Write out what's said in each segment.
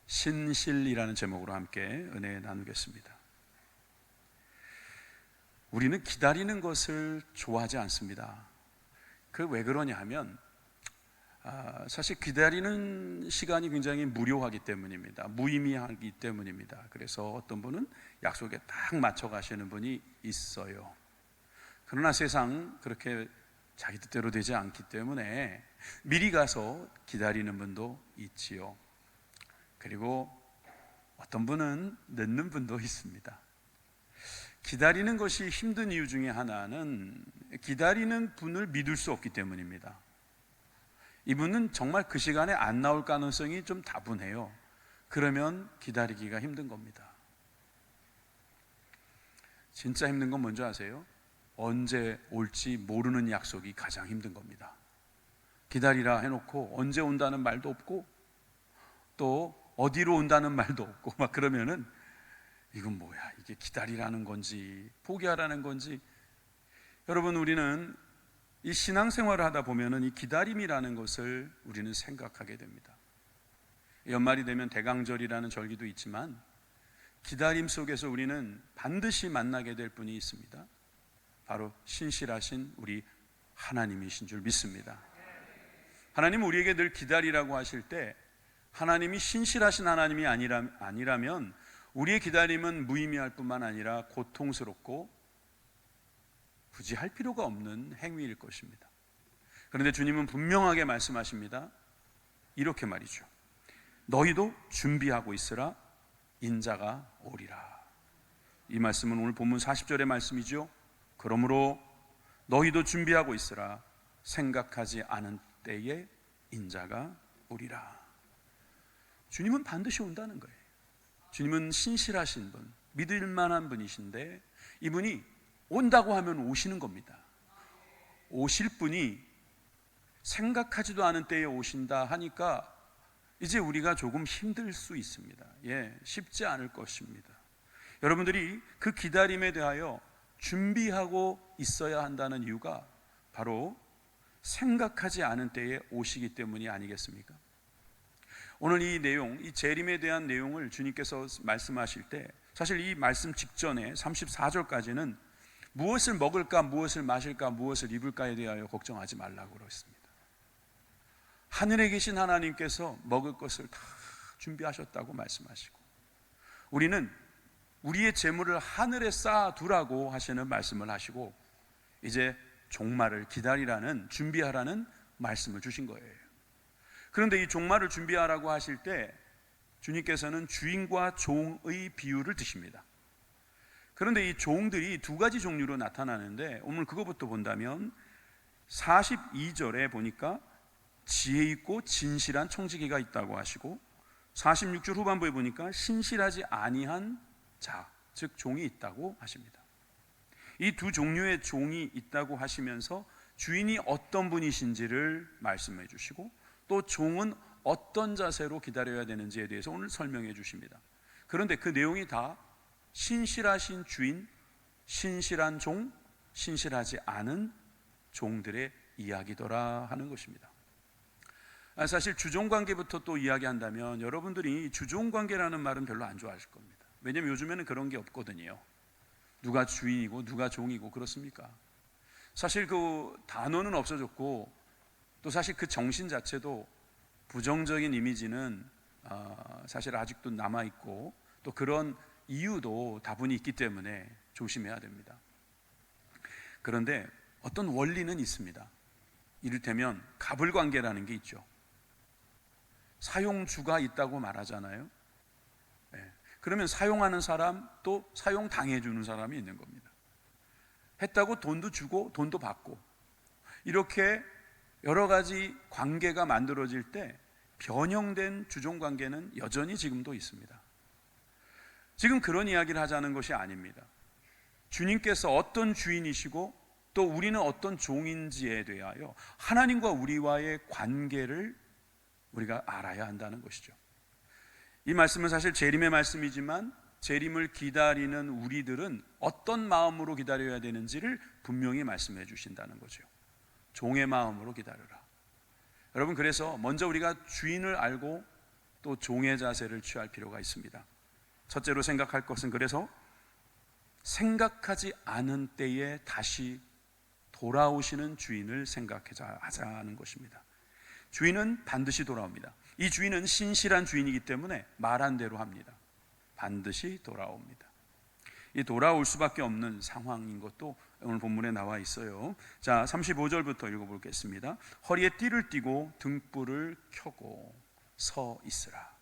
신실이라는 제목으로 함께 은혜 나누겠습니다. 우리는 기다리는 것을 좋아하지 않습니다. 그 왜 그러냐 하면 사실 기다리는 시간이 굉장히 무료하기 때문입니다. 무의미하기 때문입니다. 그래서 어떤 분은 약속에 딱 맞춰 가시는 분이 있어요. 그러나 세상 그렇게 자기 뜻대로 되지 않기 때문에 미리 가서 기다리는 분도 있지요. 그리고 어떤 분은 늦는 분도 있습니다. 기다리는 것이 힘든 이유 중에 하나는 기다리는 분을 믿을 수 없기 때문입니다. 이분은 정말 그 시간에 안 나올 가능성이 좀 다분해요. 그러면 기다리기가 힘든 겁니다. 진짜 힘든 건 뭔지 아세요? 언제 올지 모르는 약속이 가장 힘든 겁니다. 기다리라 해놓고 언제 온다는 말도 없고 또 어디로 온다는 말도 없고 막 그러면은 이건 뭐야? 이게 기다리라는 건지 포기하라는 건지. 여러분, 우리는 이 신앙생활을 하다 보면은 이 기다림이라는 것을 우리는 생각하게 됩니다. 연말이 되면 대강절이라는 절기도 있지만 기다림 속에서 우리는 반드시 만나게 될 분이 있습니다. 바로 신실하신 우리 하나님이신 줄 믿습니다. 하나님은 우리에게 늘 기다리라고 하실 때 하나님이 신실하신 하나님이 아니라면 우리의 기다림은 무의미할 뿐만 아니라 고통스럽고 굳이 할 필요가 없는 행위일 것입니다. 그런데 주님은 분명하게 말씀하십니다. 이렇게 말이죠. 너희도 준비하고 있으라 인자가 오리라. 이 말씀은 오늘 본문 40절의 말씀이죠. 그러므로 너희도 준비하고 있으라 생각하지 않은 때에 인자가 오리라. 주님은 반드시 온다는 거예요. 주님은 신실하신 분, 믿을 만한 분이신데 이분이 온다고 하면 오시는 겁니다. 오실 분이 생각하지도 않은 때에 오신다 하니까 이제 우리가 조금 힘들 수 있습니다. 쉽지 않을 것입니다. 여러분들이 그 기다림에 대하여 준비하고 있어야 한다는 이유가 바로 생각하지 않은 때에 오시기 때문이 아니겠습니까? 오늘 이 내용, 이 재림에 대한 내용을 주님께서 말씀하실 때 사실 이 말씀 직전에 34절까지는 무엇을 먹을까, 무엇을 마실까, 무엇을 입을까에 대하여 걱정하지 말라고 그러셨습니다. 하늘에 계신 하나님께서 먹을 것을 다 준비하셨다고 말씀하시고 우리는 우리의 재물을 하늘에 쌓아두라고 하시는 말씀을 하시고 이제 종말을 기다리라는, 준비하라는 말씀을 주신 거예요. 그런데 이 종말을 준비하라고 하실 때 주님께서는 주인과 종의 비유를 드십니다. 그런데 이 종들이 두 가지 종류로 나타나는데 오늘 그거부터 본다면 42절에 보니까 지혜 있고 진실한 청지기가 있다고 하시고 46절 후반부에 보니까 신실하지 아니한 자, 즉 종이 있다고 하십니다. 이 두 종류의 종이 있다고 하시면서 주인이 어떤 분이신지를 말씀해 주시고 또 종은 어떤 자세로 기다려야 되는지에 대해서 오늘 설명해 주십니다. 그런데 그 내용이 다 신실하신 주인, 신실한 종, 신실하지 않은 종들의 이야기더라 하는 것입니다. 사실 주종관계부터 또 이야기한다면 여러분들이 주종관계라는 말은 별로 안 좋아하실 겁니다. 왜냐하면 요즘에는 그런 게 없거든요. 누가 주인이고 누가 종이고 그렇습니까? 사실 그 단어는 없어졌고 또 사실 그 정신 자체도 부정적인 이미지는 사실 아직도 남아있고 또 그런 이유도 다분히 있기 때문에 조심해야 됩니다. 그런데 어떤 원리는 있습니다. 이를테면 갑을관계라는 게 있죠. 사용주가 있다고 말하잖아요. 그러면 사용하는 사람 또 사용당해주는 사람이 있는 겁니다. 했다고 돈도 주고 돈도 받고 이렇게 여러 가지 관계가 만들어질 때 변형된 주종관계는 여전히 지금도 있습니다. 지금 그런 이야기를 하자는 것이 아닙니다. 주님께서 어떤 주인이시고 또 우리는 어떤 종인지에 대하여 하나님과 우리와의 관계를 우리가 알아야 한다는 것이죠. 이 말씀은 사실 재림의 말씀이지만 재림을 기다리는 우리들은 어떤 마음으로 기다려야 되는지를 분명히 말씀해 주신다는 거죠. 종의 마음으로 기다려라. 여러분, 그래서 먼저 우리가 주인을 알고 또 종의 자세를 취할 필요가 있습니다. 첫째로 생각할 것은, 그래서 생각하지 않은 때에 다시 돌아오시는 주인을 생각하자는 것입니다. 주인은 반드시 돌아옵니다. 이 주인은 신실한 주인이기 때문에 말한 대로 합니다. 반드시 돌아옵니다. 이 돌아올 수밖에 없는 상황인 것도 오늘 본문에 나와 있어요. 자, 35절부터 읽어보겠습니다. 허리에 띠를 띠고 등불을 켜고 서 있으라.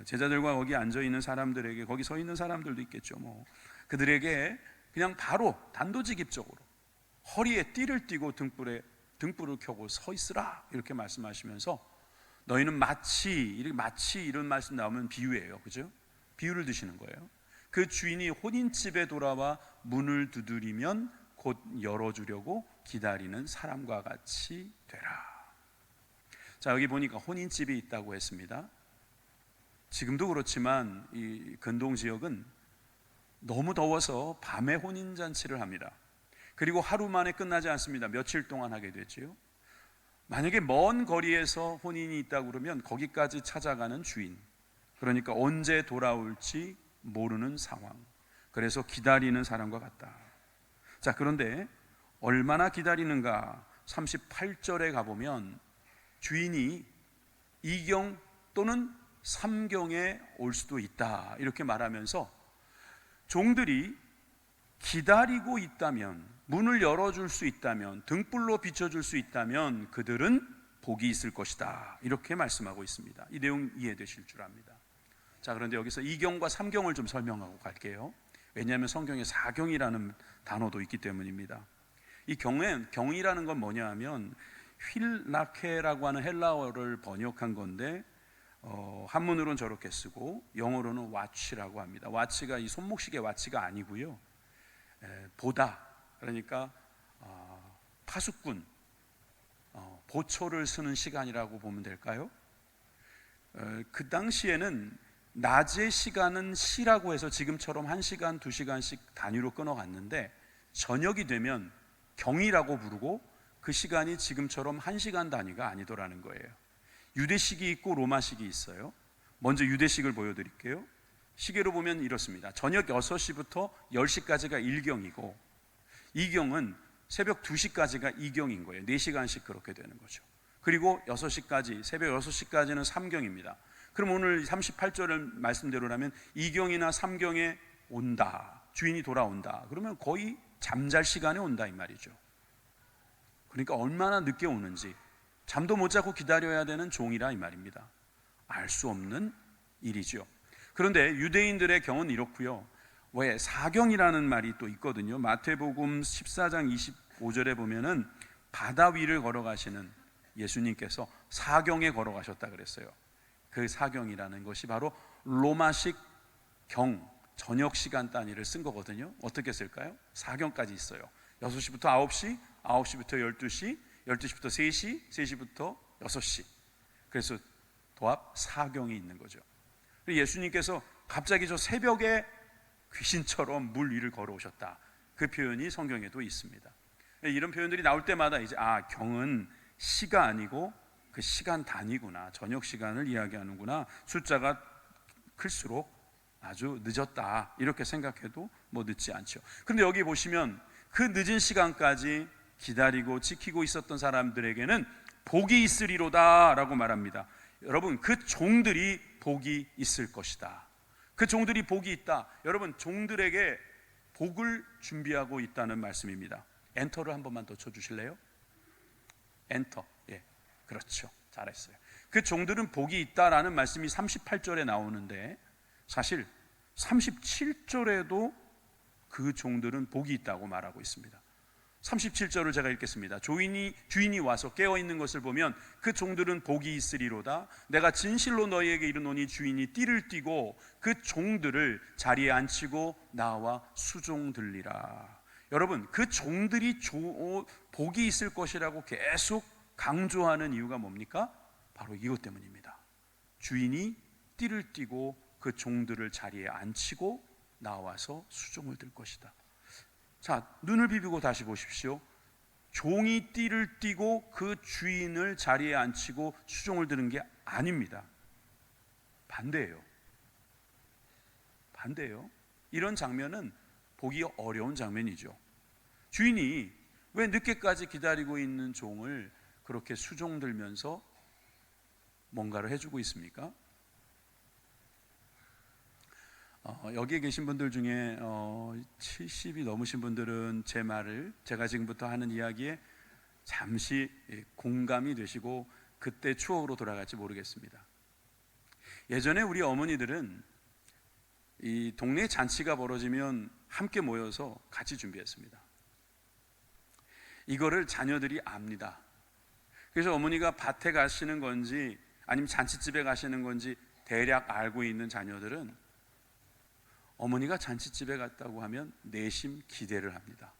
제자들과 거기 앉아 있는 사람들에게, 거기 서 있는 사람들도 있겠죠. 그들에게 그냥 바로 단도직입적으로 허리에 띠를 띠고 등불을 켜고 서 있으라 이렇게 말씀하시면서, 너희는 마치 이런 말씀 나오면 비유예요, 그죠? 비유를 드시는 거예요. 그 주인이 혼인집에 돌아와 문을 두드리면 곧 열어주려고 기다리는 사람과 같이 되라. 자, 여기 보니까 혼인집이 있다고 했습니다. 지금도 그렇지만 이 근동 지역은 너무 더워서 밤에 혼인잔치를 합니다. 그리고 하루 만에 끝나지 않습니다. 며칠 동안 하게 되지요. 만약에 먼 거리에서 혼인이 있다고 그러면 거기까지 찾아가는 주인, 그러니까 언제 돌아올지 모르는 상황, 그래서 기다리는 사람과 같다. 자, 그런데 얼마나 기다리는가? 38절에 가보면 주인이 2경 또는 3경에 올 수도 있다 이렇게 말하면서, 종들이 기다리고 있다면, 문을 열어줄 수 있다면, 등불로 비춰줄 수 있다면 그들은 복이 있을 것이다 이렇게 말씀하고 있습니다. 이 내용 이해되실 줄 압니다. 자, 그런데 여기서 2경과 3경을 좀 설명하고 갈게요. 왜냐하면 성경에 4경이라는 단어도 있기 때문입니다. 이 경이라는 건 뭐냐 하면 휠라케라고 하는 헬라어를 번역한 건데, 한문으로는 저렇게 쓰고 영어로는 와치라고 합니다. 와치가 이 손목시계 와치가 아니고요, 보다, 그러니까 파수꾼, 보초를 쓰는 시간이라고 보면 될까요? 그 당시에는 낮의 시간은 시라고 해서 지금처럼 1시간, 2시간씩 단위로 끊어갔는데, 저녁이 되면 경이라고 부르고 그 시간이 지금처럼 1시간 단위가 아니더라는 거예요. 유대식이 있고 로마식이 있어요. 먼저 유대식을 보여드릴게요. 시계로 보면 이렇습니다. 저녁 6시부터 10시까지가 1경이고 2경은 새벽 2시까지가 2경인 거예요. 4시간씩 그렇게 되는 거죠. 그리고 6시까지, 새벽 6시까지는 3경입니다. 그럼 오늘 38절을 말씀대로라면 2경이나 3경에 온다, 주인이 돌아온다, 그러면 거의 잠잘 시간에 온다 이 말이죠. 그러니까 얼마나 늦게 오는지, 잠도 못 자고 기다려야 되는 종이라 이 말입니다. 알 수 없는 일이죠. 그런데 유대인들의 경우는 이렇고요. 왜 사경이라는 말이 또 있거든요. 마태복음 14장 25절에 보면은 바다 위를 걸어가시는 예수님께서 사경에 걸어가셨다 그랬어요. 그 사경이라는 것이 바로 로마식 경, 저녁 시간 단위를 쓴 거거든요. 어떻게 쓸까요? 사경까지 있어요. 6시부터 9시, 9시부터 12시, 12시부터 3시, 3시부터 6시. 그래서 도합 사경이 있는 거죠. 예수님께서 갑자기 저 새벽에 귀신처럼 물 위를 걸어오셨다, 그 표현이 성경에도 있습니다. 이런 표현들이 나올 때마다 이제 경은 시가 아니고 그 시간 단위구나, 저녁 시간을 이야기하는구나, 숫자가 클수록 아주 늦었다 이렇게 생각해도 뭐 늦지 않죠. 그런데 여기 보시면 그 늦은 시간까지 기다리고 지키고 있었던 사람들에게는 복이 있으리로다 라고 말합니다. 여러분, 그 종들이 복이 있을 것이다. 그 종들이 복이 있다. 여러분, 종들에게 복을 준비하고 있다는 말씀입니다. 엔터를 한 번만 더 쳐주실래요? 엔터. 예, 그렇죠. 잘했어요. 그 종들은 복이 있다라는 말씀이 38절에 나오는데, 사실 37절에도 그 종들은 복이 있다고 말하고 있습니다. 37절을 제가 읽겠습니다. 주인이 와서 깨어있는 것을 보면 그 종들은 복이 있으리로다. 내가 진실로 너희에게 이르노니 주인이 띠를 띠고 그 종들을 자리에 앉히고 나와 수종들리라. 여러분, 그 종들이 복이 있을 것이라고 계속 강조하는 이유가 뭡니까? 바로 이것 때문입니다. 주인이 띠를 띠고 그 종들을 자리에 앉히고 나와서 수종을 들 것이다. 자, 눈을 비비고 다시 보십시오. 종이 띠를 띠고 그 주인을 자리에 앉히고 수종을 드는 게 아닙니다. 반대예요. 이런 장면은 보기 어려운 장면이죠. 주인이 왜 늦게까지 기다리고 있는 종을 그렇게 수종 들면서 뭔가를 해주고 있습니까? 여기에 계신 분들 중에 70이 넘으신 분들은 제 말을, 제가 지금부터 하는 이야기에 잠시 공감이 되시고 그때 추억으로 돌아갈지 모르겠습니다. 예전에 우리 어머니들은 이 동네 잔치가 벌어지면 함께 모여서 같이 준비했습니다. 이거를 자녀들이 압니다. 그래서 어머니가 밭에 가시는 건지 아니면 잔치집에 가시는 건지 대략 알고 있는 자녀들은 어머니가 잔치집에 갔다고 하면 내심 기대를 합니다.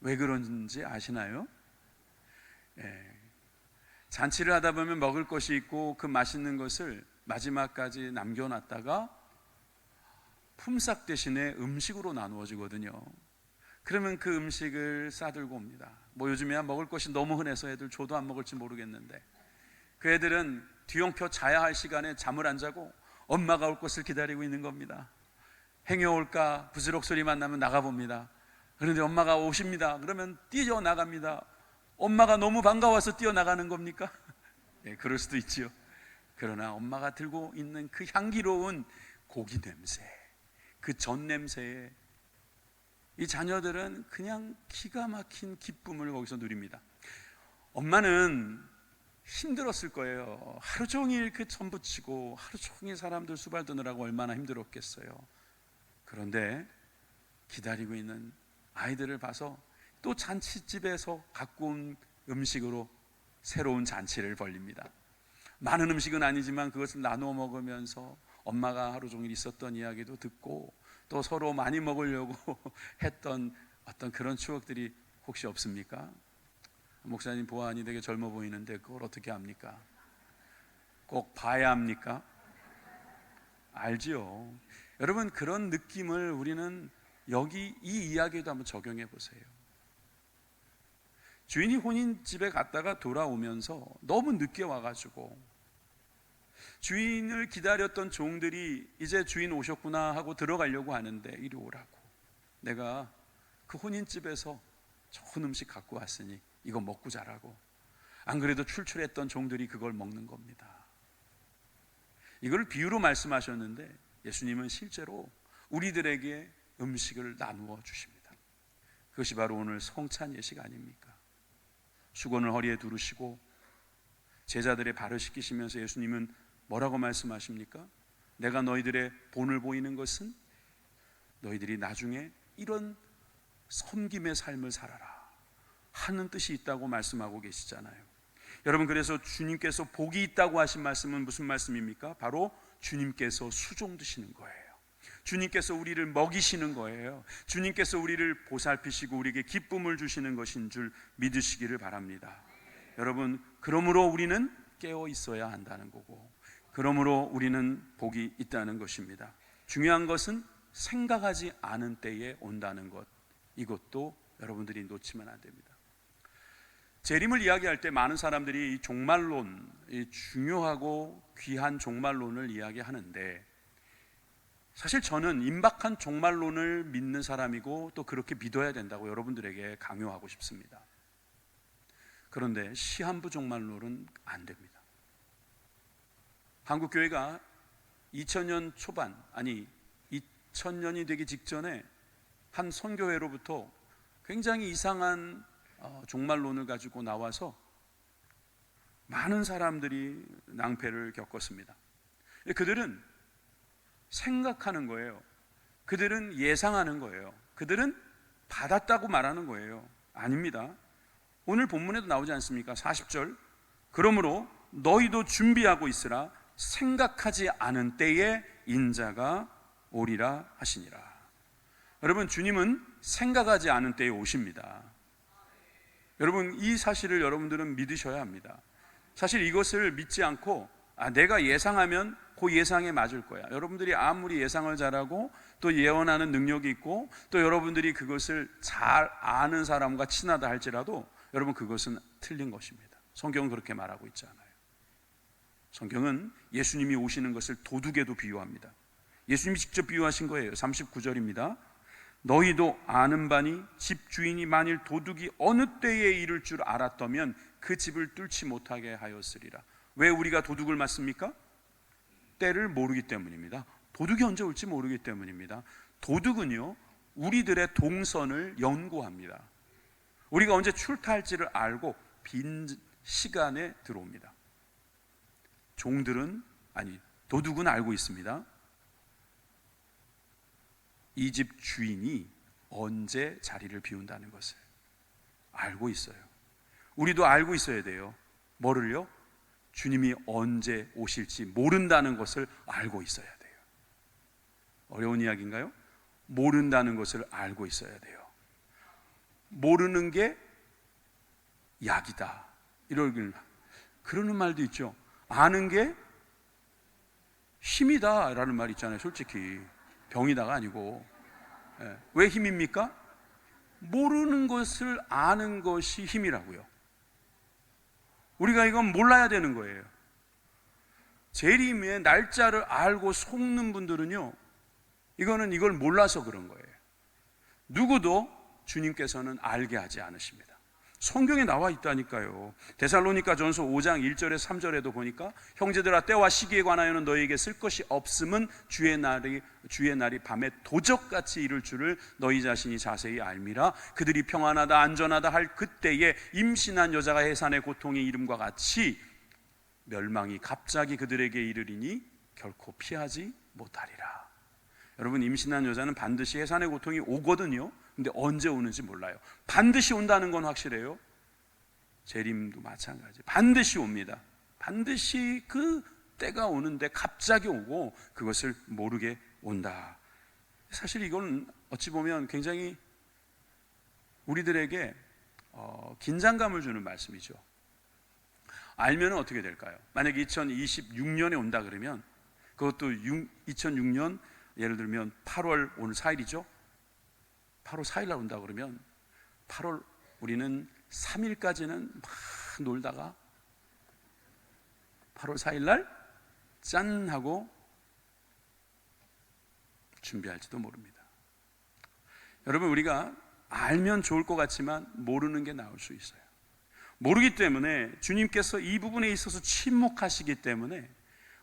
왜 그런지 아시나요? 잔치를 하다 보면 먹을 것이 있고 그 맛있는 것을 마지막까지 남겨놨다가 품삯 대신에 음식으로 나누어지거든요. 그러면 그 음식을 싸들고 옵니다. 뭐 요즘에야 먹을 것이 너무 흔해서 애들 줘도 안 먹을지 모르겠는데, 그 애들은 뒤엉켜 자야 할 시간에 잠을 안 자고 엄마가 올 것을 기다리고 있는 겁니다. 행여 올까 부스럭 소리만 나면 나가봅니다. 그런데 엄마가 오십니다. 그러면 뛰어나갑니다. 엄마가 너무 반가워서 뛰어나가는 겁니까? 그럴 수도 있지요. 그러나 엄마가 들고 있는 그 향기로운 고기 냄새, 그 전 냄새에 이 자녀들은 그냥 기가 막힌 기쁨을 거기서 누립니다. 엄마는 힘들었을 거예요. 하루 종일 그 전 부치고 하루 종일 사람들 수발 드느라고 얼마나 힘들었겠어요. 그런데 기다리고 있는 아이들을 봐서 또 잔치집에서 갖고 온 음식으로 새로운 잔치를 벌립니다. 많은 음식은 아니지만 그것을 나누어 먹으면서 엄마가 하루 종일 있었던 이야기도 듣고 또 서로 많이 먹으려고 했던 어떤 그런 추억들이 혹시 없습니까? 목사님 보아하니 되게 젊어 보이는데 그걸 어떻게 합니까? 꼭 봐야 합니까? 알지요. 여러분, 그런 느낌을 우리는 여기 이 이야기에도 한번 적용해 보세요. 주인이 혼인집에 갔다가 돌아오면서 너무 늦게 와가지고 주인을 기다렸던 종들이 이제 주인 오셨구나 하고 들어가려고 하는데, 이리 오라고, 내가 그 혼인집에서 좋은 음식 갖고 왔으니 이거 먹고 자라고. 안 그래도 출출했던 종들이 그걸 먹는 겁니다. 이걸 비유로 말씀하셨는데 예수님은 실제로 우리들에게 음식을 나누어 주십니다. 그것이 바로 오늘 성찬 예식 아닙니까? 수건을 허리에 두르시고 제자들의 발을 씻기시면서 예수님은 뭐라고 말씀하십니까? 내가 너희들의 본을 보이는 것은 너희들이 나중에 이런 섬김의 삶을 살아라 하는 뜻이 있다고 말씀하고 계시잖아요. 여러분, 그래서 주님께서 복이 있다고 하신 말씀은 무슨 말씀입니까? 바로 주님께서 수종 드시는 거예요. 주님께서 우리를 먹이시는 거예요. 주님께서 우리를 보살피시고 우리에게 기쁨을 주시는 것인 줄 믿으시기를 바랍니다. 여러분, 그러므로 우리는 깨어 있어야 한다는 거고, 그러므로 우리는 복이 있다는 것입니다. 중요한 것은 생각하지 않은 때에 온다는 것, 이것도 여러분들이 놓치면 안 됩니다. 재림을 이야기할 때 많은 사람들이 이 종말론, 이 중요하고 귀한 종말론을 이야기하는데, 사실 저는 임박한 종말론을 믿는 사람이고 또 그렇게 믿어야 된다고 여러분들에게 강요하고 싶습니다. 그런데 시한부 종말론은 안 됩니다. 한국교회가 2000년 초반, 아니 2000년이 되기 직전에 한 선교회로부터 굉장히 이상한 종말론을 가지고 나와서 많은 사람들이 낭패를 겪었습니다. 그들은 생각하는 거예요. 그들은 예상하는 거예요. 그들은 받았다고 말하는 거예요. 아닙니다. 오늘 본문에도 나오지 않습니까? 40절, 그러므로 너희도 준비하고 있으라. 생각하지 않은 때에 인자가 오리라 하시니라. 여러분, 주님은 생각하지 않은 때에 오십니다. 여러분, 이 사실을 여러분들은 믿으셔야 합니다. 사실 이것을 믿지 않고 내가 예상하면 그 예상에 맞을 거야. 여러분들이 아무리 예상을 잘하고 또 예언하는 능력이 있고 또 여러분들이 그것을 잘 아는 사람과 친하다 할지라도 여러분 그것은 틀린 것입니다. 성경은 그렇게 말하고 있지 않아요. 성경은 예수님이 오시는 것을 도둑에도 비유합니다. 예수님이 직접 비유하신 거예요. 39절입니다. 너희도 아는 바니 집 주인이 만일 도둑이 어느 때에 이를 줄 알았더면 그 집을 뚫지 못하게 하였으리라. 왜 우리가 도둑을 맞습니까? 때를 모르기 때문입니다. 도둑이 언제 올지 모르기 때문입니다. 도둑은요, 우리들의 동선을 연구합니다. 우리가 언제 출타할지를 알고 빈 시간에 들어옵니다. 도둑은 알고 있습니다. 이 집 주인이 언제 자리를 비운다는 것을 알고 있어요. 우리도 알고 있어야 돼요. 뭐를요? 주님이 언제 오실지 모른다는 것을 알고 있어야 돼요. 어려운 이야기인가요? 모른다는 것을 알고 있어야 돼요. 모르는 게 약이다, 그러는 말도 있죠. 아는 게 힘이다 라는 말 있잖아요. 솔직히 병이다가 아니고. 왜 힘입니까? 모르는 것을 아는 것이 힘이라고요. 우리가 이건 몰라야 되는 거예요. 재림의 날짜를 알고 속는 분들은요, 이걸 몰라서 그런 거예요. 누구도 주님께서는 알게 하지 않으십니다. 성경에 나와 있다니까요. 데살로니가 전서 5장 1절에 3절에도 보니까 형제들아 때와 시기에 관하여는 너희에게 쓸 것이 없음은 주의 날이 밤에 도적같이 이를 줄을 너희 자신이 자세히 알미라. 그들이 평안하다 안전하다 할 그때에 임신한 여자가 해산의 고통의 이름과 같이 멸망이 갑자기 그들에게 이르리니 결코 피하지 못하리라. 여러분, 임신한 여자는 반드시 해산의 고통이 오거든요. 근데 언제 오는지 몰라요. 반드시 온다는 건 확실해요. 재림도 마찬가지. 반드시 옵니다. 반드시 그 때가 오는데 갑자기 오고 그것을 모르게 온다. 사실 이건 어찌 보면 굉장히 우리들에게 긴장감을 주는 말씀이죠. 알면 어떻게 될까요? 만약에 2026년에 온다 그러면, 그것도 2006년 예를 들면 8월 오늘 4일이죠. 8월 4일 날 온다 그러면 8월 우리는 3일까지는 막 놀다가 8월 4일 날 짠 하고 준비할지도 모릅니다. 여러분, 우리가 알면 좋을 것 같지만 모르는 게 나올 수 있어요. 모르기 때문에 주님께서 이 부분에 있어서 침묵하시기 때문에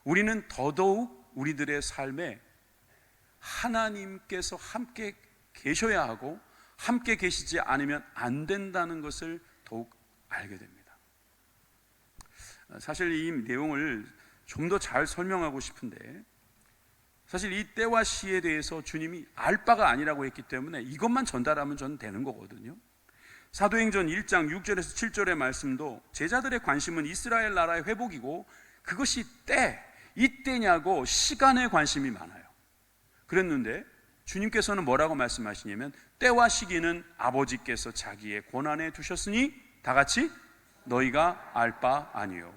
우리는 더더욱 우리들의 삶에 하나님께서 함께 계셔야 하고 함께 계시지 않으면 안 된다는 것을 더욱 알게 됩니다. 사실 이 내용을 좀 더 잘 설명하고 싶은데, 사실 이 때와 시에 대해서 주님이 알 바가 아니라고 했기 때문에 이것만 전달하면 저는 되는 거거든요. 사도행전 1장 6절에서 7절의 말씀도 제자들의 관심은 이스라엘 나라의 회복이고 그것이 이때냐고 시간에 관심이 많아요. 그랬는데 주님께서는 뭐라고 말씀하시냐면 때와 시기는 아버지께서 자기의 권한에 두셨으니 다 같이 너희가 알 바 아니요.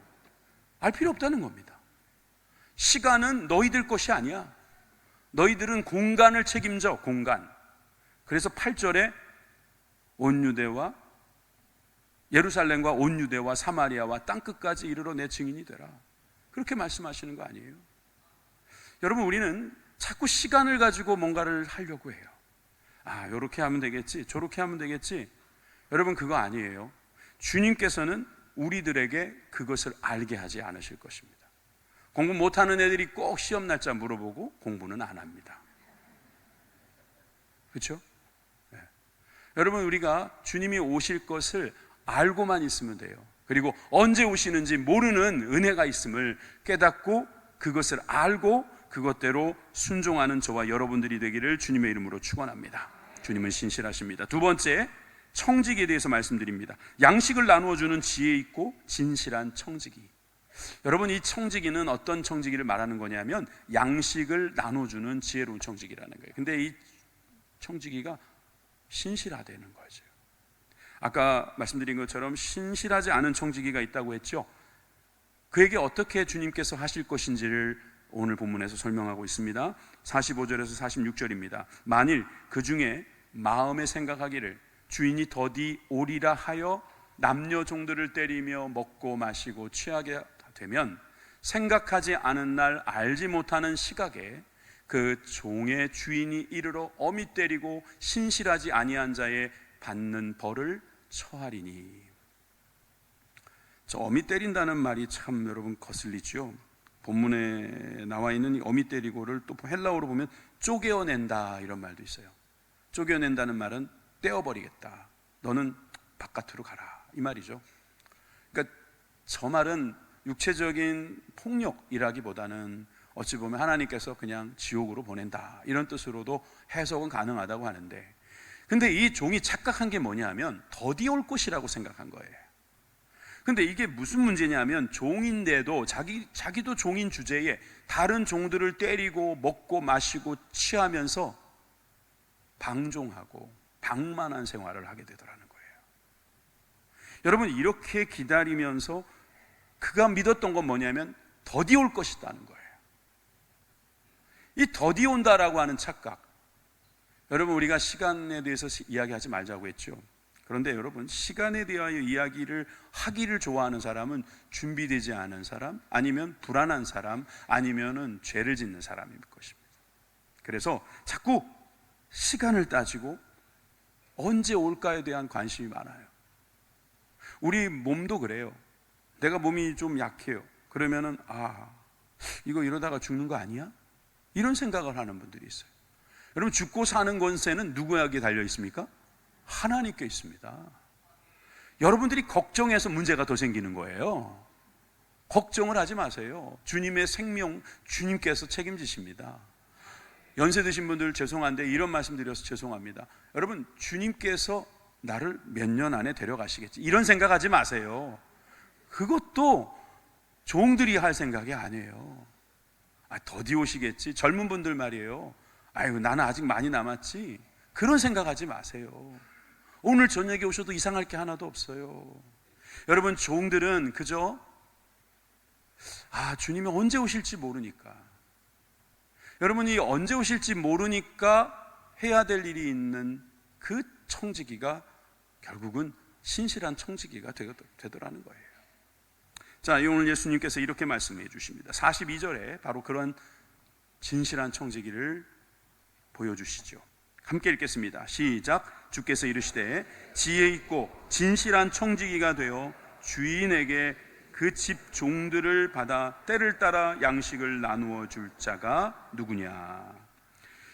알 필요 없다는 겁니다. 시간은 너희들 것이 아니야. 너희들은 공간을 책임져, 공간. 그래서 8절에 온 유대와 예루살렘과 온 유대와 사마리아와 땅끝까지 이르러 내 증인이 되라. 그렇게 말씀하시는 거 아니에요? 여러분, 우리는 자꾸 시간을 가지고 뭔가를 하려고 해요. 요렇게 하면 되겠지, 저렇게 하면 되겠지. 여러분, 그거 아니에요. 주님께서는 우리들에게 그것을 알게 하지 않으실 것입니다. 공부 못하는 애들이 꼭 시험 날짜 물어보고 공부는 안 합니다. 그렇죠? 네. 여러분, 우리가 주님이 오실 것을 알고만 있으면 돼요. 그리고 언제 오시는지 모르는 은혜가 있음을 깨닫고 그것을 알고 그것대로 순종하는 저와 여러분들이 되기를 주님의 이름으로 축원합니다. 주님은 신실하십니다. 두 번째, 청지기에 대해서 말씀드립니다. 양식을 나누어주는 지혜 있고 진실한 청지기. 여러분, 이 청지기는 어떤 청지기를 말하는 거냐면 양식을 나눠주는 지혜로운 청지기라는 거예요. 근데 이 청지기가 신실하다는 거죠. 아까 말씀드린 것처럼 신실하지 않은 청지기가 있다고 했죠. 그에게 어떻게 주님께서 하실 것인지를 오늘 본문에서 설명하고 있습니다. 45절에서 46절입니다. 만일 그 중에 마음에 생각하기를 주인이 더디 오리라 하여 남녀 종들을 때리며 먹고 마시고 취하게 되면 생각하지 않은 날 알지 못하는 시각에 그 종의 주인이 이르러 어미 때리고 신실하지 아니한 자에 받는 벌을 처하리니. 저 어미 때린다는 말이 참 여러분 거슬리죠. 본문에 나와 있는 이 어미 때리고를 또 헬라어로 보면 쪼개어낸다 이런 말도 있어요. 쪼개어낸다는 말은 떼어버리겠다, 너는 바깥으로 가라 이 말이죠. 그러니까 저 말은 육체적인 폭력이라기보다는 어찌 보면 하나님께서 그냥 지옥으로 보낸다 이런 뜻으로도 해석은 가능하다고 하는데, 근데 이 종이 착각한 게 뭐냐면 더디 올 것이라고 생각한 거예요. 근데 이게 무슨 문제냐면 종인데도 자기도 종인 주제에 다른 종들을 때리고 먹고 마시고 취하면서 방종하고 방만한 생활을 하게 되더라는 거예요. 여러분, 이렇게 기다리면서 그가 믿었던 건 뭐냐면 더디 올 것이라는 거예요. 이 더디 온다라고 하는 착각, 여러분 우리가 시간에 대해서 이야기하지 말자고 했죠. 그런데 여러분, 시간에 대하여 이야기를 하기를 좋아하는 사람은 준비되지 않은 사람, 아니면 불안한 사람, 아니면은 죄를 짓는 사람일 것입니다. 그래서 자꾸 시간을 따지고 언제 올까에 대한 관심이 많아요. 우리 몸도 그래요. 내가 몸이 좀 약해요. 그러면은 이거 이러다가 죽는 거 아니야? 이런 생각을 하는 분들이 있어요. 여러분, 죽고 사는 권세는 누구에게 달려 있습니까? 하나님께 있습니다. 여러분들이 걱정해서 문제가 더 생기는 거예요. 걱정을 하지 마세요. 주님의 생명 주님께서 책임지십니다. 연세 드신 분들 죄송한데 이런 말씀 드려서 죄송합니다. 여러분, 주님께서 나를 몇 년 안에 데려가시겠지 이런 생각하지 마세요. 그것도 종들이 할 생각이 아니에요. 더디 오시겠지, 젊은 분들 말이에요. 아이고 나는 아직 많이 남았지, 그런 생각하지 마세요. 오늘 저녁에 오셔도 이상할 게 하나도 없어요. 여러분, 종들은 그저 주님이 언제 오실지 모르니까, 여러분이 언제 오실지 모르니까 해야 될 일이 있는 그 청지기가 결국은 신실한 청지기가 되더라는 거예요. 자, 오늘 예수님께서 이렇게 말씀해 주십니다. 42절에 바로 그런 진실한 청지기를 보여주시죠. 함께 읽겠습니다. 시작. 주께서 이르시되 지혜 있고 진실한 청지기가 되어 주인에게 그 집 종들을 받아 때를 따라 양식을 나누어 줄 자가 누구냐.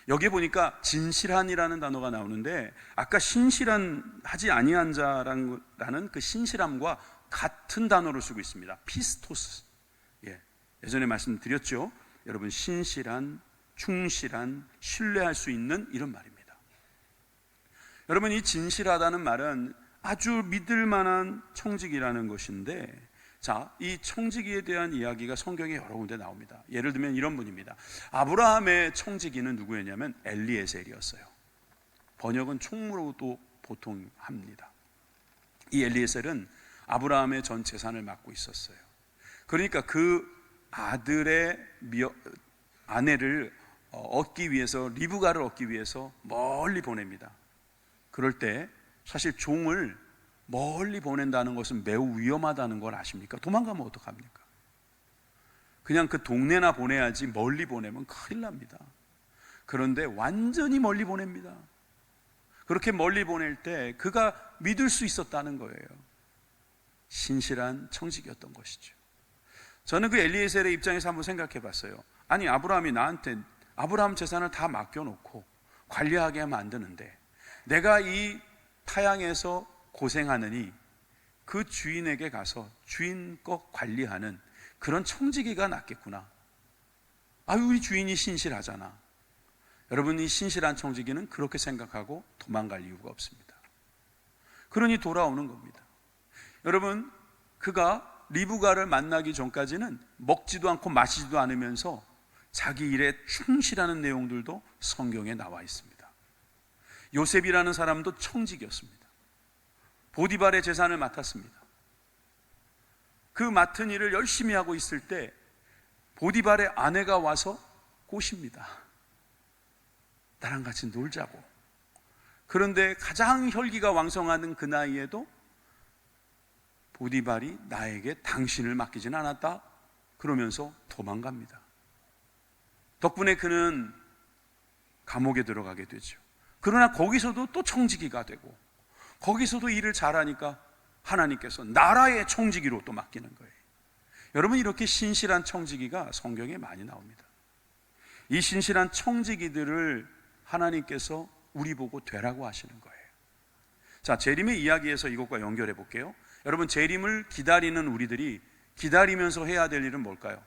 여기에 보니까 진실한이라는 단어가 나오는데, 아까 신실한 하지 아니한 자라는 그 신실함과 같은 단어를 쓰고 있습니다. 피스토스. 예전에 말씀드렸죠. 여러분, 신실한, 충실한, 신뢰할 수 있는 이런 말입니다. 여러분, 이 진실하다는 말은 아주 믿을 만한 청지기라는 것인데, 자, 이 청지기에 대한 이야기가 성경에 여러 군데 나옵니다. 예를 들면 이런 분입니다. 아브라함의 청지기는 누구였냐면 엘리에셀이었어요. 번역은 총무로도 보통 합니다. 이 엘리에셀은 아브라함의 전 재산을 맡고 있었어요. 그러니까 그 아들의 아내를 얻기 위해서, 리브가를 얻기 위해서 멀리 보냅니다. 그럴 때 사실 종을 멀리 보낸다는 것은 매우 위험하다는 걸 아십니까? 도망가면 어떡합니까? 그냥 그 동네나 보내야지 멀리 보내면 큰일 납니다. 그런데 완전히 멀리 보냅니다. 그렇게 멀리 보낼 때 그가 믿을 수 있었다는 거예요. 신실한 청지기였던 것이죠. 저는 그 엘리에셀의 입장에서 한번 생각해 봤어요. 아니, 아브라함이 나한테 아브라함 재산을 다 맡겨놓고 관리하게 만드는데 내가 이 타향에서 고생하느니 그 주인에게 가서 주인껏 관리하는 그런 청지기가 낫겠구나. 우리 주인이 신실하잖아. 여러분, 이 신실한 청지기는 그렇게 생각하고 도망갈 이유가 없습니다. 그러니 돌아오는 겁니다. 여러분, 그가 리브가를 만나기 전까지는 먹지도 않고 마시지도 않으면서 자기 일에 충실하는 내용들도 성경에 나와 있습니다. 요셉이라는 사람도 청지기였습니다. 보디발의 재산을 맡았습니다. 그 맡은 일을 열심히 하고 있을 때 보디발의 아내가 와서 꼬십니다. 나랑 같이 놀자고. 그런데 가장 혈기가 왕성하는 그 나이에도 보디발이 나에게 당신을 맡기진 않았다 그러면서 도망갑니다. 덕분에 그는 감옥에 들어가게 되죠. 그러나 거기서도 또 청지기가 되고, 거기서도 일을 잘하니까 하나님께서 나라의 청지기로 또 맡기는 거예요. 여러분, 이렇게 신실한 청지기가 성경에 많이 나옵니다. 이 신실한 청지기들을 하나님께서 우리 보고 되라고 하시는 거예요. 자, 재림의 이야기에서 이것과 연결해 볼게요. 여러분, 재림을 기다리는 우리들이 기다리면서 해야 될 일은 뭘까요?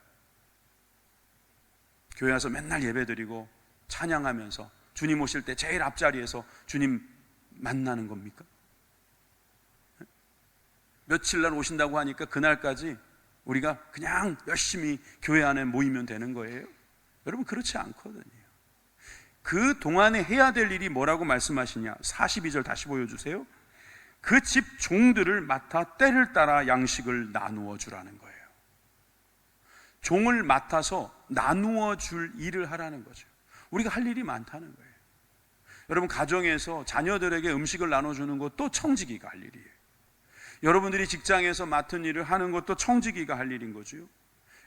교회 와서 맨날 예배드리고 찬양하면서 주님 오실 때 제일 앞자리에서 주님 만나는 겁니까? 며칠 날 오신다고 하니까 그날까지 우리가 그냥 열심히 교회 안에 모이면 되는 거예요? 여러분, 그렇지 않거든요. 그 동안에 해야 될 일이 뭐라고 말씀하시냐? 42절 다시 보여주세요. 그 집 종들을 맡아 때를 따라 양식을 나누어 주라는 거예요. 종을 맡아서 나누어 줄 일을 하라는 거죠. 우리가 할 일이 많다는 거예요. 여러분, 가정에서 자녀들에게 음식을 나눠주는 것도 청지기가 할 일이에요. 여러분들이 직장에서 맡은 일을 하는 것도 청지기가 할 일인 거죠.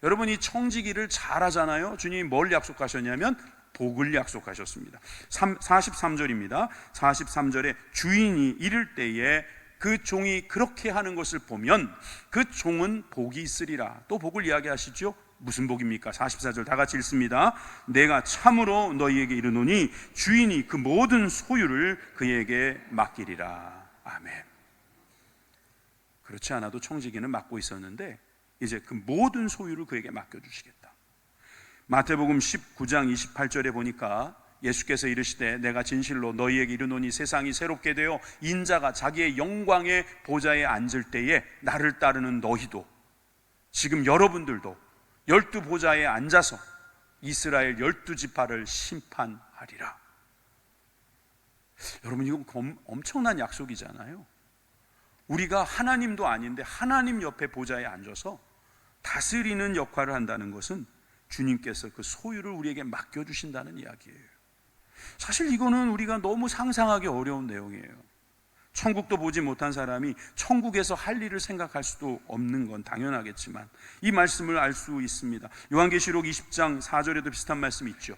여러분, 이 청지기를 잘하잖아요. 주님이 뭘 약속하셨냐면 복을 약속하셨습니다. 43절입니다. 43절에 주인이 이를 때에 그 종이 그렇게 하는 것을 보면 그 종은 복이 있으리라. 또 복을 이야기하시죠. 무슨 복입니까? 44절 다 같이 읽습니다. 내가 참으로 너희에게 이르노니 주인이 그 모든 소유를 그에게 맡기리라. 아멘. 그렇지 않아도 청지기는 맡고 있었는데 이제 그 모든 소유를 그에게 맡겨주시겠다. 마태복음 19장 28절에 보니까 예수께서 이르시되 내가 진실로 너희에게 이르노니 세상이 새롭게 되어 인자가 자기의 영광의 보좌에 앉을 때에 나를 따르는 너희도, 지금 여러분들도 12보좌에 앉아서 이스라엘 12지파를 심판하리라. 여러분, 이건 엄청난 약속이잖아요. 우리가 하나님도 아닌데 하나님 옆에 보좌에 앉아서 다스리는 역할을 한다는 것은 주님께서 그 소유를 우리에게 맡겨주신다는 이야기예요. 사실 이거는 우리가 너무 상상하기 어려운 내용이에요. 천국도 보지 못한 사람이 천국에서 할 일을 생각할 수도 없는 건 당연하겠지만 이 말씀을 알 수 있습니다. 요한계시록 20장 4절에도 비슷한 말씀이 있죠.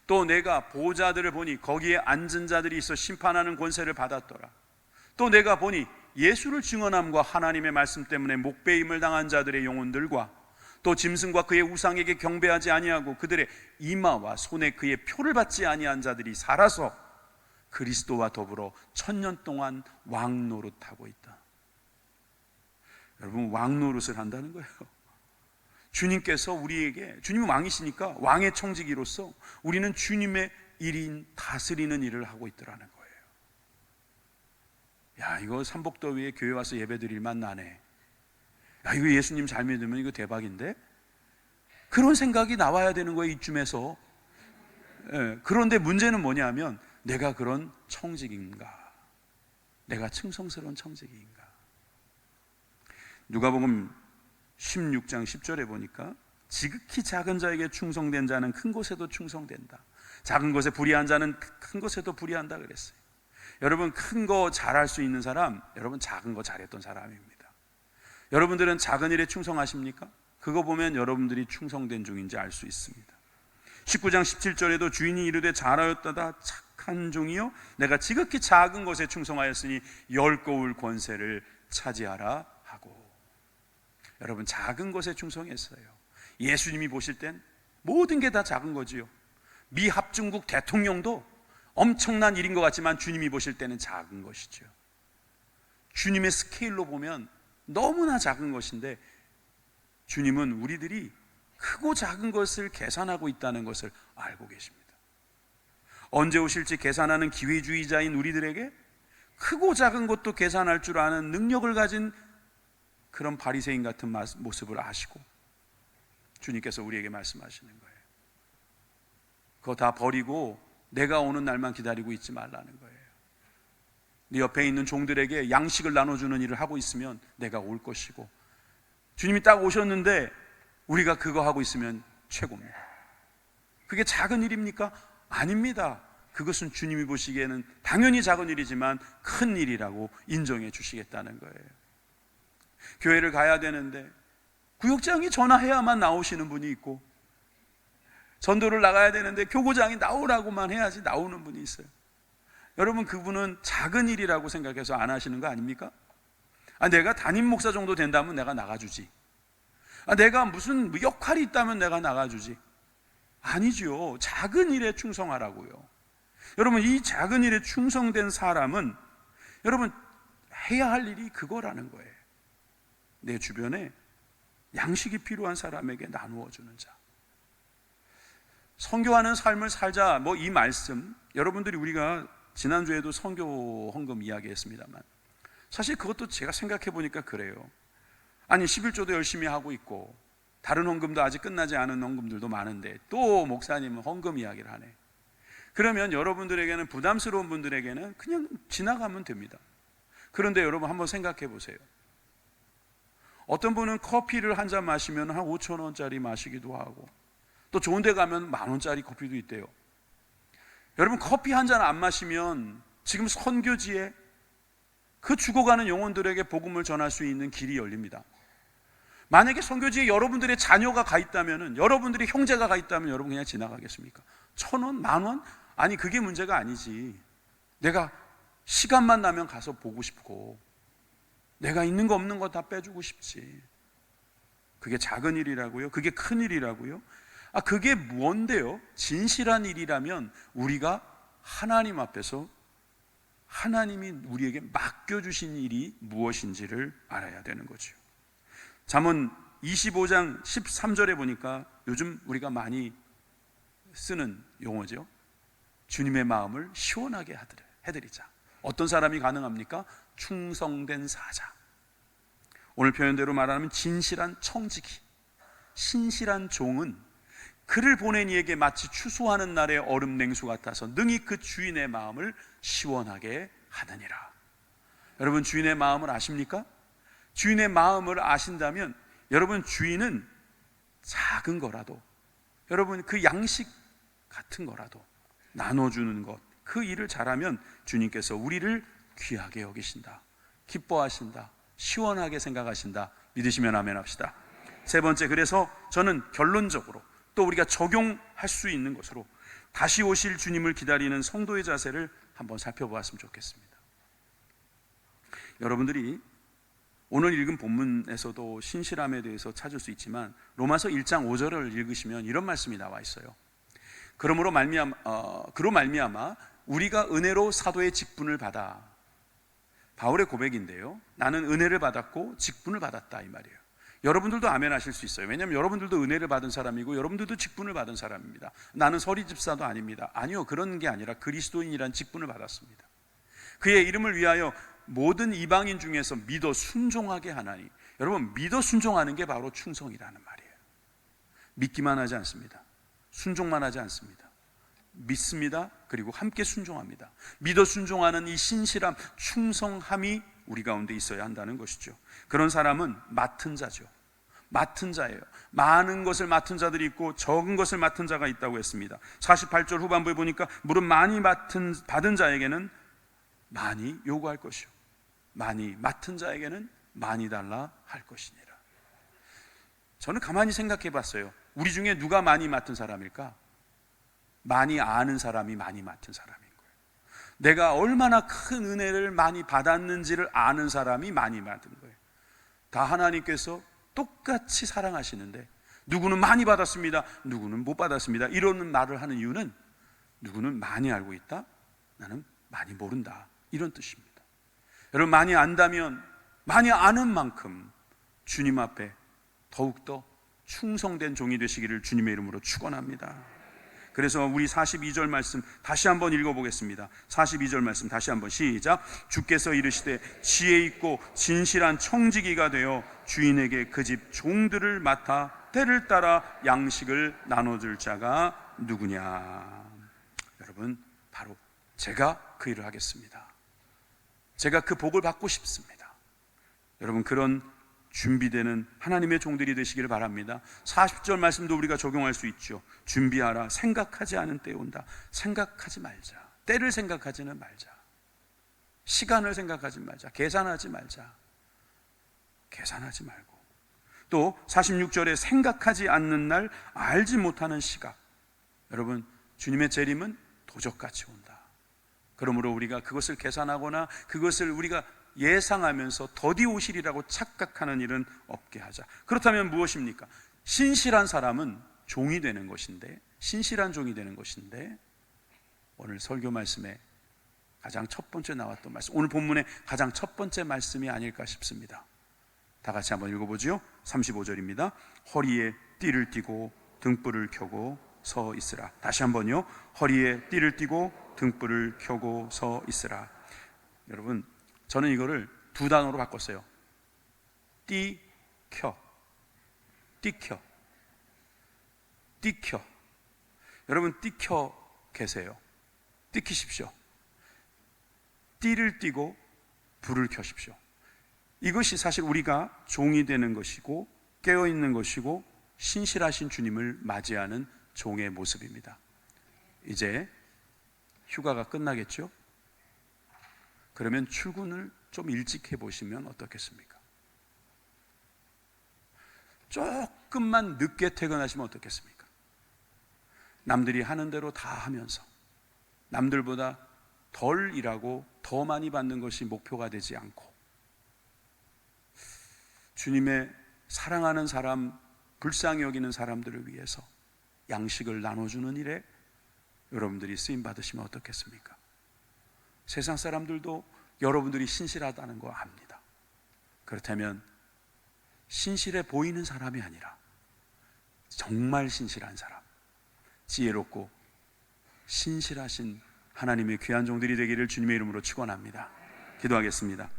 또 내가 보좌들을 보니 거기에 앉은 자들이 있어 심판하는 권세를 받았더라. 또 내가 보니 예수를 증언함과 하나님의 말씀 때문에 목배임을 당한 자들의 영혼들과 또 짐승과 그의 우상에게 경배하지 아니하고 그들의 이마와 손에 그의 표를 받지 아니한 자들이 살아서 그리스도와 더불어 1000년 동안 왕노릇하고 있다. 여러분, 왕노릇을 한다는 거예요. 주님께서 우리에게, 주님은 왕이시니까 왕의 청지기로서 우리는 주님의 일인 다스리는 일을 하고 있더라는 거예요. 야, 이거 삼복더위에 교회 와서 예배드릴만 나네. 야, 이거 예수님 잘 믿으면 이거 대박인데? 그런 생각이 나와야 되는 거예요, 이쯤에서. 그런데 문제는 뭐냐면 내가 그런 청지기인가? 내가 충성스러운 청지기인가? 누가복음 16장 10절에 보니까 지극히 작은 자에게 충성된 자는 큰 곳에도 충성된다. 작은 것에 불의한 자는 큰 것에도 불의한다 그랬어요. 여러분, 큰 거 잘할 수 있는 사람, 여러분 작은 거 잘했던 사람입니다. 여러분들은 작은 일에 충성하십니까? 그거 보면 여러분들이 충성된 종인지 알 수 있습니다. 19장 17절에도 주인이 이르되 잘하였다다 착한 종이요 내가 지극히 작은 것에 충성하였으니 10거울 권세를 차지하라 하고. 여러분, 작은 것에 충성했어요. 예수님이 보실 땐 모든 게 다 작은 거지요. 미 합중국 대통령도 엄청난 일인 것 같지만 주님이 보실 때는 작은 것이죠. 주님의 스케일로 보면 너무나 작은 것인데 주님은 우리들이 크고 작은 것을 계산하고 있다는 것을 알고 계십니다. 언제 오실지 계산하는 기회주의자인 우리들에게 크고 작은 것도 계산할 줄 아는 능력을 가진 그런 바리새인 같은 모습을 아시고 주님께서 우리에게 말씀하시는 거예요. 그거 다 버리고 내가 오는 날만 기다리고 있지 말라는 거예요. 네 옆에 있는 종들에게 양식을 나눠주는 일을 하고 있으면 내가 올 것이고, 주님이 딱 오셨는데 우리가 그거 하고 있으면 최고입니다. 그게 작은 일입니까? 아닙니다. 그것은 주님이 보시기에는 당연히 작은 일이지만 큰 일이라고 인정해 주시겠다는 거예요. 교회를 가야 되는데 구역장이 전화해야만 나오시는 분이 있고, 전도를 나가야 되는데 교구장이 나오라고만 해야지 나오는 분이 있어요. 여러분, 그분은 작은 일이라고 생각해서 안 하시는 거 아닙니까? 내가 담임 목사 정도 된다면 내가 나가주지. 내가 무슨 역할이 있다면 내가 나가주지. 아니죠. 작은 일에 충성하라고요. 여러분, 이 작은 일에 충성된 사람은 여러분 해야 할 일이 그거라는 거예요. 내 주변에 양식이 필요한 사람에게 나누어 주는 자. 선교하는 삶을 살자, 이 말씀, 여러분들이 우리가 지난주에도 선교 헌금 이야기했습니다만, 사실 그것도 제가 생각해 보니까 그래요. 11조도 열심히 하고 있고 다른 헌금도 아직 끝나지 않은 헌금들도 많은데 또 목사님은 헌금 이야기를 하네. 그러면 여러분들에게는, 부담스러운 분들에게는 그냥 지나가면 됩니다. 그런데 여러분 한번 생각해 보세요. 어떤 분은 커피를 한 잔 마시면 한 5,000원짜리 마시기도 하고, 또 좋은 데 가면 10,000원짜리 커피도 있대요. 여러분, 커피 한 잔 안 마시면 지금 선교지에 그 죽어가는 영혼들에게 복음을 전할 수 있는 길이 열립니다. 만약에 선교지에 여러분들의 자녀가 가 있다면, 여러분들의 형제가 가 있다면 여러분 그냥 지나가겠습니까? 1,000원? 10,000원? 아니, 그게 문제가 아니지. 내가 시간만 나면 가서 보고 싶고, 내가 있는 거 없는 거 다 빼주고 싶지. 그게 작은 일이라고요? 그게 큰 일이라고요? 그게 뭔데요? 진실한 일이라면 우리가 하나님 앞에서 하나님이 우리에게 맡겨주신 일이 무엇인지를 알아야 되는 거죠. 잠언 25장 13절에 보니까 요즘 우리가 많이 쓰는 용어죠. 주님의 마음을 시원하게 해드리자. 어떤 사람이 가능합니까? 충성된 사자. 오늘 표현대로 말하면 진실한 청지기. 신실한 종은 그를 보낸 이에게 마치 추수하는 날의 얼음 냉수 같아서 능히 그 주인의 마음을 시원하게 하느니라. 여러분, 주인의 마음을 아십니까? 주인의 마음을 아신다면 여러분, 주인은 작은 거라도, 여러분 그 양식 같은 거라도 나눠주는 것, 그 일을 잘하면 주님께서 우리를 귀하게 여기신다, 기뻐하신다, 시원하게 생각하신다. 믿으시면 아멘 합시다. 세 번째, 그래서 저는 결론적으로 또 우리가 적용할 수 있는 것으로 다시 오실 주님을 기다리는 성도의 자세를 한번 살펴보았으면 좋겠습니다. 여러분들이 오늘 읽은 본문에서도 신실함에 대해서 찾을 수 있지만 로마서 1장 5절을 읽으시면 이런 말씀이 나와 있어요. 그로 말미암아 우리가 은혜로 사도의 직분을 받아. 바울의 고백인데요, 나는 은혜를 받았고 직분을 받았다, 이 말이에요. 여러분들도 아멘 하실 수 있어요. 왜냐하면 여러분들도 은혜를 받은 사람이고 여러분들도 직분을 받은 사람입니다. 나는 서리집사도 아닙니다. 아니요, 그런 게 아니라 그리스도인이란 직분을 받았습니다. 그의 이름을 위하여 모든 이방인 중에서 믿어 순종하게 하나니. 여러분, 믿어 순종하는 게 바로 충성이라는 말이에요. 믿기만 하지 않습니다. 순종만 하지 않습니다. 믿습니다. 그리고 함께 순종합니다. 믿어 순종하는 이 신실함, 충성함이 우리 가운데 있어야 한다는 것이죠. 그런 사람은 맡은 자죠. 맡은 자예요. 많은 것을 맡은 자들이 있고 적은 것을 맡은 자가 있다고 했습니다. 48절 후반부에 보니까 무릇 많이 받은 자에게는 많이 요구할 것이요, 많이 맡은 자에게는 많이 달라 할 것이니라. 저는 가만히 생각해 봤어요. 우리 중에 누가 많이 맡은 사람일까? 많이 아는 사람이 많이 맡은 사람인 거예요. 내가 얼마나 큰 은혜를 많이 받았는지를 아는 사람이 많이 받은 거예요. 다 하나님께서 똑같이 사랑하시는데 누구는 많이 받았습니다, 누구는 못 받았습니다, 이런 말을 하는 이유는 누구는 많이 알고 있다, 나는 많이 모른다, 이런 뜻입니다. 여러분, 많이 안다면 많이 아는 만큼 주님 앞에 더욱더 충성된 종이 되시기를 주님의 이름으로 축원합니다. 그래서 우리 42절 말씀 다시 한번 읽어보겠습니다. 42절 말씀 다시 한번 시작. 주께서 이르시되 지혜 있고 진실한 청지기가 되어 주인에게 그 집 종들을 맡아 때를 따라 양식을 나눠줄 자가 누구냐. 여러분, 바로 제가 그 일을 하겠습니다. 제가 그 복을 받고 싶습니다. 여러분, 그런 준비되는 하나님의 종들이 되시기를 바랍니다. 40절 말씀도 우리가 적용할 수 있죠. 준비하라. 생각하지 않은 때에 온다. 생각하지 말자. 때를 생각하지는 말자. 시간을 생각하지 말자. 계산하지 말자. 계산하지 말고. 또 46절에 생각하지 않는 날, 알지 못하는 시각. 여러분, 주님의 재림은 도적같이 온다. 그러므로 우리가 그것을 계산하거나 그것을 우리가 예상하면서 더디 오시리라고 착각하는 일은 없게 하자. 그렇다면 무엇입니까? 신실한 사람은 종이 되는 것인데, 신실한 종이 되는 것인데, 오늘 설교 말씀에 가장 첫 번째 나왔던 말씀, 오늘 본문의 가장 첫 번째 말씀이 아닐까 싶습니다. 다 같이 한번 읽어보죠. 35절입니다. 허리에 띠를 띠고 등불을 켜고 서 있으라. 다시 한번요. 허리에 띠를 띠고 등불을 켜고 서 있으라. 여러분, 저는 이거를 두 단어로 바꿨어요. 띠, 켜. 띠, 켜. 띠, 켜. 여러분, 띠, 켜 계세요. 띠, 켜십시오. 띠를 띠고 불을 켜십시오. 이것이 사실 우리가 종이 되는 것이고 깨어있는 것이고 신실하신 주님을 맞이하는 종의 모습입니다. 이제 휴가가 끝나겠죠? 그러면 출근을 좀 일찍 해보시면 어떻겠습니까? 조금만 늦게 퇴근하시면 어떻겠습니까? 남들이 하는 대로 다 하면서 남들보다 덜 일하고 더 많이 받는 것이 목표가 되지 않고 주님의 사랑하는 사람, 불쌍히 여기는 사람들을 위해서 양식을 나눠주는 일에 여러분들이 쓰임 받으시면 어떻겠습니까? 세상 사람들도 여러분들이 신실하다는 거 압니다. 그렇다면 신실해 보이는 사람이 아니라 정말 신실한 사람, 지혜롭고 신실하신 하나님의 귀한 종들이 되기를 주님의 이름으로 축원합니다. 기도하겠습니다.